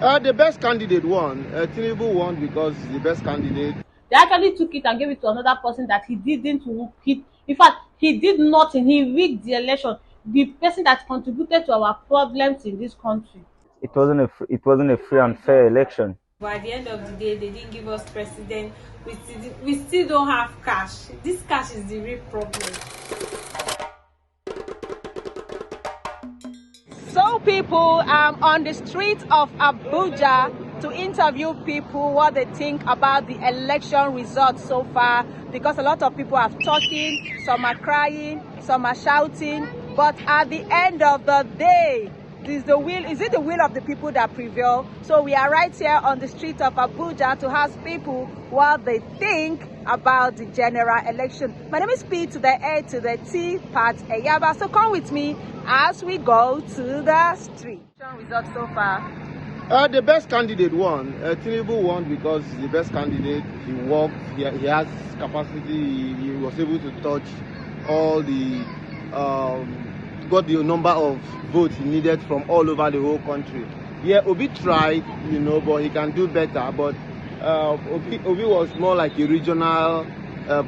The best candidate won. Tinubu won because he's the best candidate. They actually took it and gave it to another person that he didn't. In fact, he did nothing. He rigged the election. The person that contributed to our problems in this country. It wasn't a free and fair election. But at the end of the day, they didn't give us president. We still don't have cash. This cash is the real problem. So people on the streets of Abuja to interview people what they think about the election results so far, because a lot of people are talking, some are crying, some are shouting, but at the end of the day, is it the will of the people that prevail? So we are right here on the street of Abuja to ask people what they think about the general election. My name is P to the A to the T, PATT Eyaba. So come with me as we go to the street. Results so far. The best candidate won. Tinubu won because he's the best candidate. He worked. He has capacity. He was able to touch all the got the number of votes he needed from all over the whole country. Yeah, Obi tried, but he can do better. But Obi was more like a regional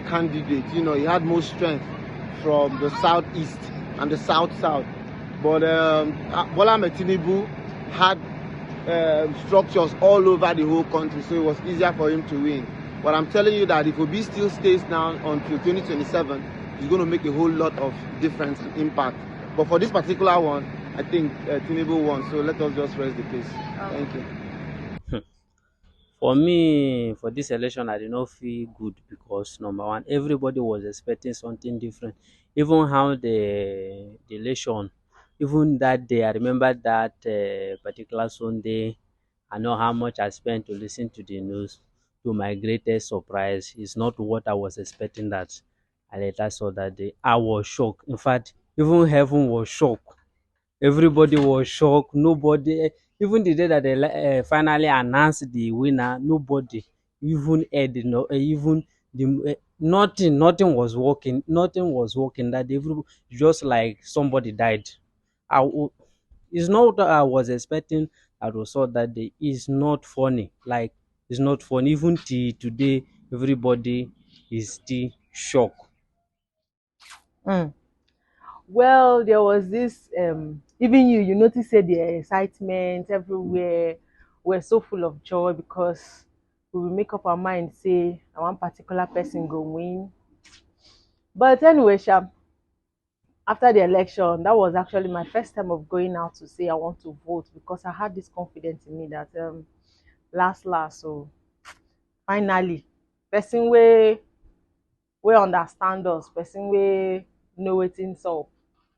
candidate. He had more strength from the southeast and the south-south. But Bola Tinubu had structures all over the whole country, so it was easier for him to win. But I'm telling you that if Obi still stays down until 2027, it's going to make a whole lot of difference and impact. But for this particular one, I think Tinubu won. So let us just rest the case. Thank you. For me, for this election, I did not feel good because number one, everybody was expecting something different. Even how the election, even that day, I remember that particular Sunday. I know how much I spent to listen to the news. To my greatest surprise, it's not what I was expecting that I later saw that day. I was shocked. In fact, even heaven was shocked. Everybody was shocked. Nobody, even the day that they finally announced the winner, nobody even heard, even the nothing was working. Nothing was working. That everybody just like somebody died. It's not what I was expecting. I was saw that day. It's not funny. Like it's not funny. Even till today, everybody is still shocked. Well, there was this even you notice the excitement everywhere. We're so full of joy because we will make up our mind, say one particular person go win. But anyway, after the election, that was actually my first time of going out to say I want to vote, because I had this confidence in me that last so finally person we understand us, person we know wetin sup,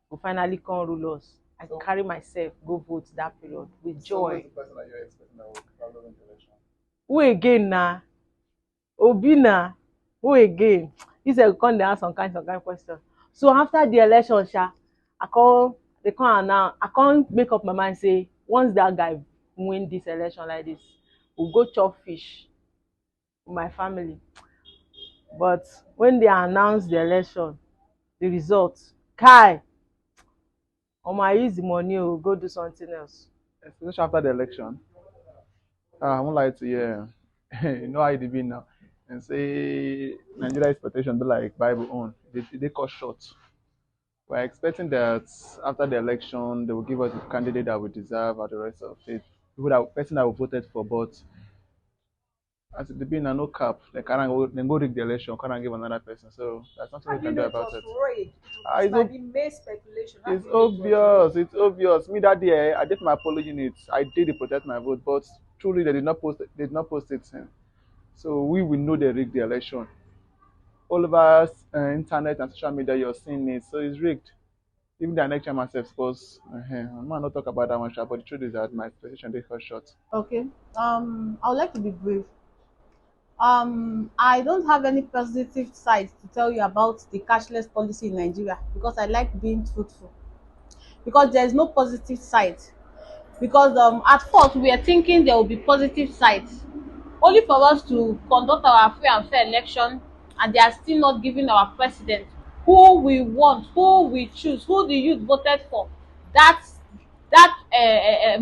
will finally come rule us. I carry myself go vote that period with joy. So who's the person that you're expecting that will probably win the election? Who again na? Obi na? Who again? He said come dey ask some kind question. So after the election, they come announce. I can't make up my mind, say once that guy win this election like this, we'll go chop fish with my family. But when they announce the election, the results, Kai, I use the money, we'll go do something else. Especially after the election. I won't lie to you. You know how it be now. And say Nigeria expectation be like Bible own. They cut short. We're expecting that after the election, they will give us the candidate that we deserve and the rest of it. Person that we voted for, but as it be now, no cap. They can't go rig the election, can't give another person. So there's nothing we can do about it. It's obvious. It's obvious. Me that day, I did my apology in it. I did protest my vote, but truly they did not post. They did not post it. So we will know they rigged the election. All over internet and social media, you're seeing it. So it's rigged. Even the next time myself, because I'm not talk about that one, but the truth is that my position they cut short. Okay. I would like to be brief. I don't have any positive side to tell you about the cashless policy in Nigeria, because I like being truthful. Because there is no positive side. Because at first we are thinking there will be positive sides, only for us to conduct our free and fair election, and they are still not giving our president who we want, who we choose, who the youth voted for, that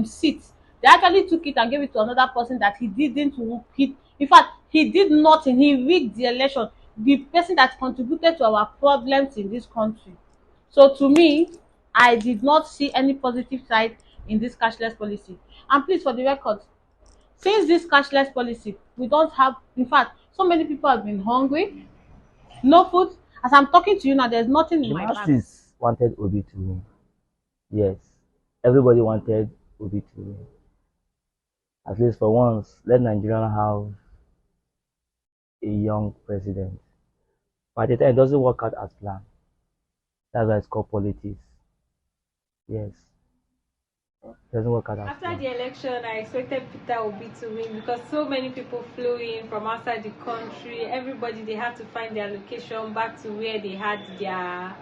seat They actually took it and gave it to another person that he didn't in fact, he did nothing. He rigged the election. The person that contributed to our problems in this country. So to me, I did not see any positive side in this cashless policy. And please, for the record, since this cashless policy, we don't have, in fact, so many people have been hungry, no food. As I'm talking to you now, there's nothing in The my bag. masses wanted Obi to win. Yes, everybody wanted Obi to win. At least for once, let Nigeria have a young president. But at the time, it doesn't work out as planned. That's why it's called politics. Yes, it doesn't work out as After planned. the election, I expected Peter Obi to win because so many people flew in from outside the country. Everybody, they had to find their location back to where they had their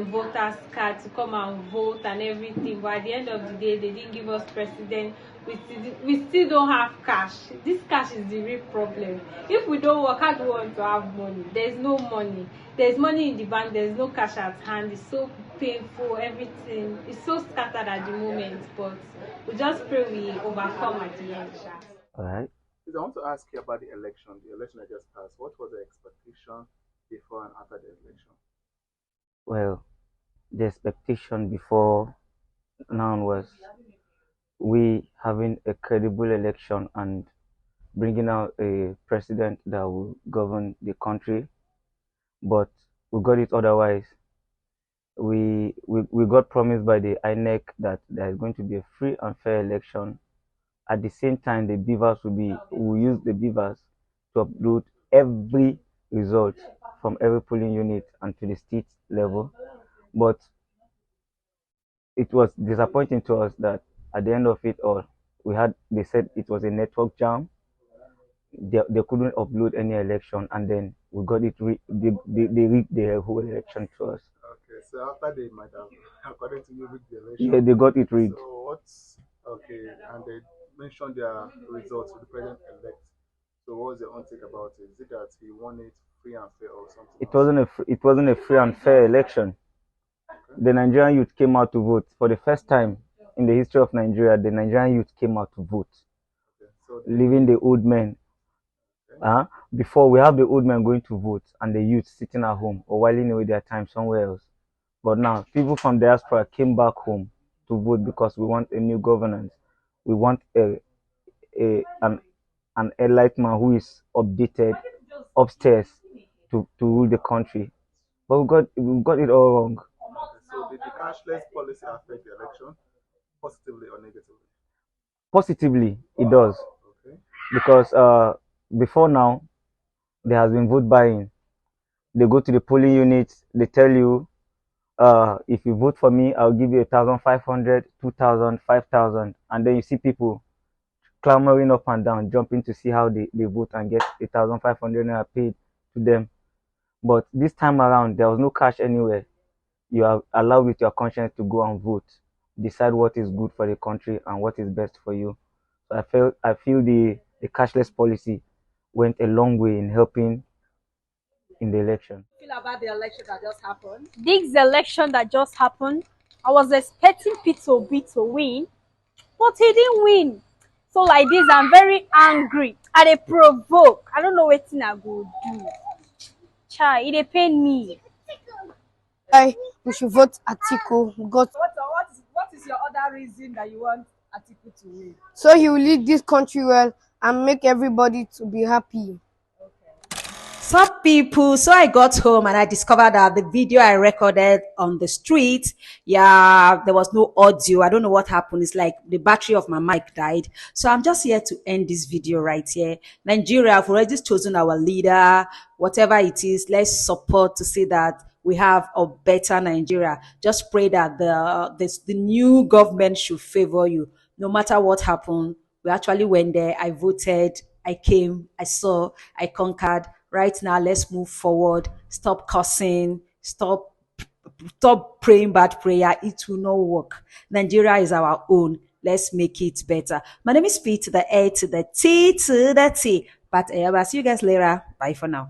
voters card to come and vote and everything. But at the end of the day, they didn't give us president. We still don't have cash. This cash is the real problem. If we don't work, how do we want to have money? There's no money. There's money in the bank. There's no cash at hand. It's so painful. Everything is so scattered at the moment. But we just pray we overcome at the end. All right. I want to ask you about the election. The election that just passed. What was the expectation before and after the election? Well, the expectation before now was we having a credible election and bringing out a president that will govern the country, but we got it otherwise. We got promised by the INEC that there is going to be a free and fair election. At the same time, the beavers will use the beavers to upload every result from every polling unit and to the state level. But it was disappointing to us that at the end of it all, they said it was a network jam. They couldn't upload any election, and then we got it. They rigged the whole election to us. Okay, so after they might have, according to you, rigged the election. Yeah, they got it rigged. So what's okay? And they mentioned their results for the president-elect. So what was your own take about it? Is it that he won it free and fair or something? It wasn't a free and fair election. Okay. The Nigerian youth came out to vote for the first time in the history of Nigeria. The Nigerian youth came out to vote, okay. So leaving the old men. Okay. Before we have the old men going to vote and the youth sitting at home or whiling away their time somewhere else. But now people from diaspora came back home to vote because we want a new governance. We want an enlightened man who is updated upstairs to rule the country. But we got it all wrong. Okay, so did the cashless policy affect the election positively or negatively? Positively, it does. Okay. Because before now, there has been vote buying. They go to the polling units, they tell you, if you vote for me, I'll give you 1,500, 2,000, 5,000. And then you see people clamoring up and down, jumping to see how they vote and get 1,500 naira paid to them. But this time around, there was no cash anywhere. You are allowed with your conscience to go and vote, decide what is good for the country and what is best for you. So I feel the cashless policy went a long way in helping in the election. Feel about the election that just happened? This election that just happened, I was expecting Peter Obi to win, but he didn't win. So like this, I'm very angry. I dey provoke. I don't know what I go do. Chai, it dey pain me. We should vote Atiku. What is your other reason that you want Atiku to win? So he will lead this country well and make everybody to be happy. Some people, so I got home and I discovered that the video I recorded on the street, there was no audio. I don't know what happened. It's like the battery of my mic died. So I'm just here to end this video right here. Nigeria have already chosen our leader. Whatever it is, let's support to see that we have a better Nigeria. Just pray that the new government should favor you. No matter what happened, we actually went there. I voted. I came. I saw. I conquered. Right now, let's move forward. Stop cursing. Stop praying bad prayer. It will not work. Nigeria is our own. Let's make it better. My name is P to the A to the T to the T. But Eyaba, see you guys later. Bye for now.